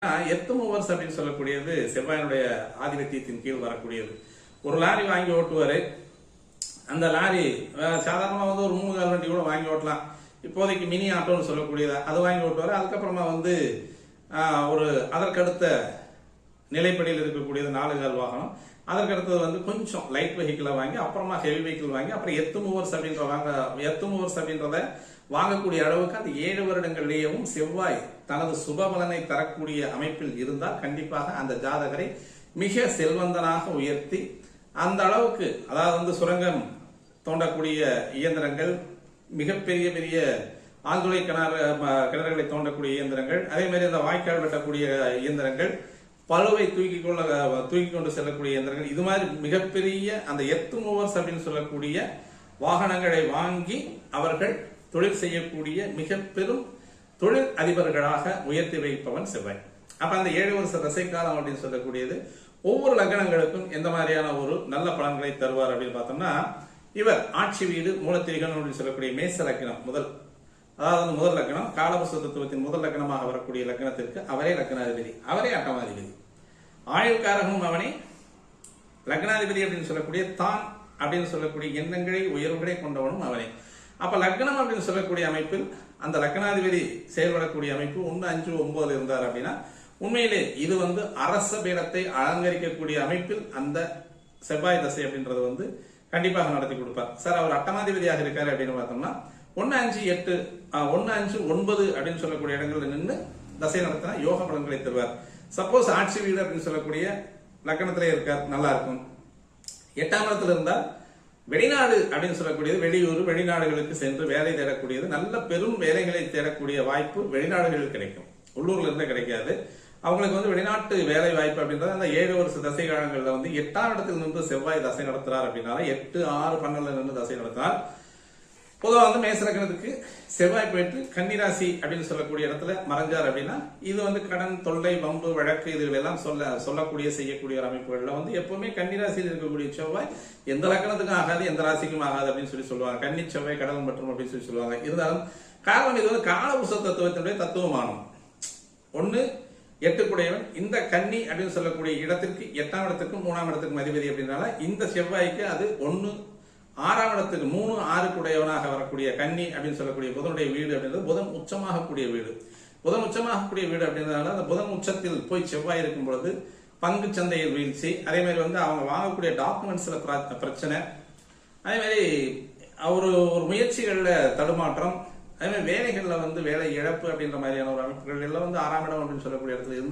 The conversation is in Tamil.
எர்த் மூவர்ஸ் அப்படின்னு சொல்லக்கூடியது செவ்வாயினுடைய ஆதிபத்தியத்தின் கீழ் வரக்கூடியது. ஒரு லாரி வாங்கி ஓட்டுவாரு. அந்த லாரி சாதாரணமா ஒரு 3 கால் வண்டி கூட வாங்கி ஓட்டலாம். இப்போதைக்கு மினி ஆட்டோன்னு சொல்லக்கூடியது அது வாங்கி ஓட்டுவாரு. அதுக்கப்புறமா ஒரு அதற்கடுத்த நிலைப்படியில் இருக்கக்கூடியது 4 கால் வாகனம். அதற்கடுத்தது கொஞ்சம் லைட் வெஹிக்கிளை வாங்கி அப்புறமா ஹெவி வெஹிக்கிள் வாங்கி அப்புறம் எர்த் மூவர்ஸ் அப்படின்றத வாங்கக்கூடிய அளவுக்கு அந்த 7 வருடங்களிலேயும் செவ்வாய் தனது சுபபலனை தரக்கூடிய அமைப்பில் இருந்தால் கண்டிப்பாக அந்த ஜாதகரை மிக செல்வந்தனாக உயர்த்தி அந்த அளவுக்கு, அதாவது சுரங்கம் தோண்டக்கூடிய இயந்திரங்கள், மிகப்பெரிய பெரிய ஆழ்துளை கிணறுகளை தோண்டக்கூடிய இயந்திரங்கள், அதே மாதிரி அந்த வாய்க்கால் வெட்டக்கூடிய இயந்திரங்கள், பழுவை தூக்கி கொண்டு செல்லக்கூடிய இயந்திரங்கள், இது மாதிரி மிகப்பெரிய அந்த எர்த் மூவர்ஸ் அப்படின்னு சொல்லக்கூடிய வாகனங்களை வாங்கி அவர்கள் தொழில் செய்யக்கூடிய மிக பெரும் தொழில் அதிபர்களாக உயர்த்தி வைப்பவன் செவ்வாய். அப்ப அந்த 7 வருஷ தசை காலம் அப்படின்னு சொல்லக்கூடியது ஒவ்வொரு லக்னங்களுக்கும் எந்த மாதிரியான ஒரு நல்ல பலன்களை தருவார் அப்படின்னு பார்த்தோம்னா, இவர் ஆட்சி வீடு மூலத்திரிகன் அப்படின்னு சொல்லக்கூடிய மேச லக்னம் முதல் லக்னம், காலபுருஷ தத்துவத்தின் முதல் லக்னமாக வரக்கூடிய லக்னத்திற்கு அவரே லக்னாதிபதி, அவரே அட்டமாதிபதி, ஆயுள்காரகமும் அவனே, லக்னாதிபதி அப்படின்னு சொல்லக்கூடிய தான் அப்படின்னு சொல்லக்கூடிய எண்ணங்களை உயர்வுகளை கொண்டவனும் அவனே. அப்ப லக்னம் அப்படின்னு சொல்லக்கூடிய அமைப்பில் அந்த லக்னாதிபதி செயல்படக்கூடிய அமைப்பு 1, 5, 9 இருந்தார் அப்படின்னா உண்மையிலே இது அரச பீடத்தை அலங்கரிக்கக்கூடிய அமைப்பில் அந்த செவ்வாய் தசை அப்படின்றது கண்டிப்பாக நடத்தி கொடுப்பார். சார் அவர் அட்டமாதிபதியாக இருக்காரு அப்படின்னு பார்த்தோம்னா 1, 5, 8 1, 5, 9 அப்படின்னு சொல்லக்கூடிய இடங்கள்ல நின்று தசை நடத்தினா யோக பலன்களை தருவார். சப்போஸ் ஆட்சி வீடு அப்படின்னு சொல்லக்கூடிய லக்னத்திலே இருக்கார், நல்லா இருக்கும். 8ஆம் இடத்துல இருந்தால் வெளிநாடு அப்படின்னு சொல்லக்கூடியது வெளியூர் வெளிநாடுகளுக்கு சென்று வேலை தேடக்கூடியது, நல்ல பெரும் வேலைகளை தேடக்கூடிய வாய்ப்பு வெளிநாடுகளில் கிடைக்கும், உள்ளூர்ல இருந்து கிடைக்காது. அவங்களுக்கு வெளிநாட்டு வேலை வாய்ப்பு அப்படின்றது அந்த 7 வருஷ தசை காலங்கள்ல 8ஆம் இடத்தில் நின்று செவ்வாய் தசை நடத்துறார் அப்படின்னால 8, 6, 12 நின்று தசை நடத்தினார். பொதுவாக மேச லக்னத்துக்கு செவ்வாய் போயிட்டு கன்னிராசி அப்படின்னு சொல்லக்கூடிய இடத்துல மறைஞ்சார் அப்படின்னா இது கடன் தொல்லை வம்பு வழக்கு இதுகளெல்லாம் சொல்லக்கூடிய செய்யக்கூடிய அமைப்புகள்ல எப்பவுமே கன்னிராசியில் இருக்கக்கூடிய செவ்வாய் எந்த லக்னத்துக்கும் ஆகாது, எந்த ராசிக்கும் ஆகாது அப்படின்னு சொல்லுவாங்க. கன்னி செவ்வாய் கடல் மற்றும் அப்படின்னு சொல்லுவாங்க. இருந்தாலும் காரணம் இது காலபுருஷ தத்துவத்தினுடைய தத்துவமானம். 1, 8 குடையவன் இந்த கன்னி அப்படின்னு சொல்லக்கூடிய இடத்திற்கு 8ஆம் இடத்துக்கும் 3ஆம் இடத்துக்கும் அதிபதி அப்படின்னால இந்த செவ்வாய்க்கு அது 1, 6ஆம் இடத்துக்கு 3, 6 குடையவனாக வரக்கூடிய கன்னி அப்படின்னு சொல்லக்கூடிய புதனுடைய வீடு அப்படின்றது புதன் உச்சமாகக்கூடிய வீடு. புதன் உச்சமாகக்கூடிய வீடு அப்படின்றதுனால அந்த புதன் உச்சத்தில் போய் செவ்வாய் இருக்கும் பொழுது பங்கு சந்தையில் வீழ்ச்சி, அதே மாதிரி அவங்க வாங்கக்கூடிய டாக்குமெண்ட்ஸ்ல பிரச்சனை, அதே மாதிரி ஒரு முயற்சிகள்ல தடுமாற்றம், அதே மாதிரி வேலைகள்ல வேலை இழப்பு அப்படின்ற மாதிரியான ஒரு அமைப்புகள் எல்லாம் 6ஆம் இடம் அப்படின்னு சொல்லக்கூடிய இடத்துல இருந்து